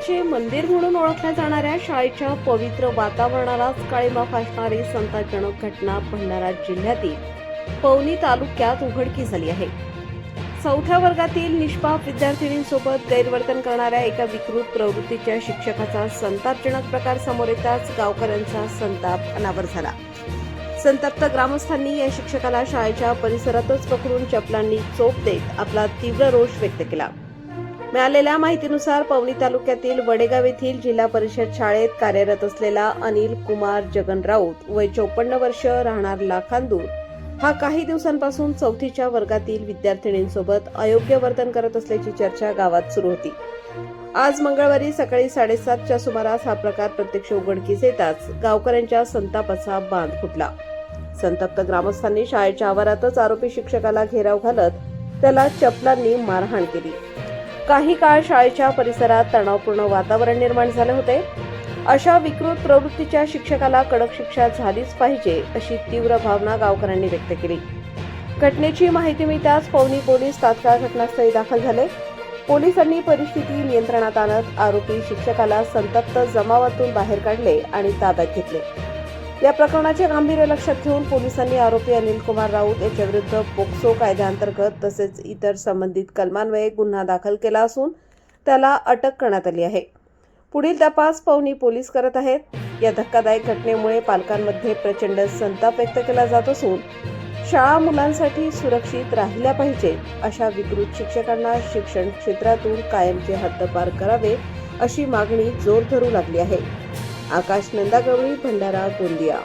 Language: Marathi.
विद्यार्थ्यांचे मंदिर म्हणून ओळखल्या जाणाऱ्या शाळेच्या पवित्र वातावरणालाच काळिमा फासणारी संतापजनक घटना भंडारा जिल्ह्यातील पवनी तालुक्यात उघडकीस आली आहे. 4थ्या वर्गातील निष्पाप विद्यार्थिनींसोबत गैरवर्तन करणाऱ्या एका विकृत प्रवृत्तीच्या शिक्षकाचा संतापजनक प्रकार समोर येताच गावकऱ्यांचा संताप अनावर झाला. संतप्त ग्रामस्थांनी या शिक्षकाला शाळेच्या परिसरातच पकडून चपलांनी चोप देत आपला तीव्र रोष व्यक्त केला. मिळालेल्या माहितीनुसार पवनी तालुक्यातील वडेगाव येथील जिल्हा परिषद शाळेत कार्यरत असलेला अनिल कुमार जगन राऊत वय 54 वर्ष राहणार लाखांदूर हा काही दिवसांपासून 4थीच्या वर्गातील विद्यार्थिनींसोबत अयोग्य वर्तन करत असल्याची चर्चा गावात सुरू होती. आज मंगळवारी सकाळी 7:30च्या सुमारास हा प्रकार प्रत्यक्ष उघडकीस येताच गावकऱ्यांच्या संतापाचा बांध फुटला. संतप्त ग्रामस्थांनी शाळेच्या आवारातच आरोपी शिक्षकाला घेराव घालत त्याला चपलांनी मारहाण केली. काही काळ शाळेच्या परिसरात तणावपूर्ण वातावरण निर्माण झाले होते. अशा विकृत प्रवृत्तीच्या शिक्षकाला कडक शिक्षा झालीच पाहिजे अशी तीव्र भावना गावकऱ्यांनी व्यक्त केली. घटनेची माहिती मिळताच पवनी पोलीस तात्काळ घटनास्थळी दाखल झाले. पोलिसांनी परिस्थिती नियंत्रणात आणत आरोपी शिक्षकाला संतप्त जमावातून बाहेर काढले आणि ताब्यात घेतले. या प्रकरणाचे गांभीर्य लक्षात घेऊन पोलिसांनी आरोपी अनिल कुमार राऊत याच्याविरुद्ध पोक्सो कायद्याअंतर्गत तसेच इतर संबंधित कलमान्वये गुन्हा दाखल केला असून त्याला अटक करण्यात आली आहे. पुढील तपास पवनी पोलीस करत आहेत. या धक्कादायक घटनेमुळे पालकांमध्ये प्रचंड संताप व्यक्त केला जात असून शाळा मुलांसाठी सुरक्षित राहिल्या पाहिजेत अशा विकृत शिक्षकांना शिक्षण क्षेत्रातून कायमचे हद्दपार करावे अशी मागणी जोर धरू लागली आहे. आकाश नंदागवळी, भंडारा, गोंदिया.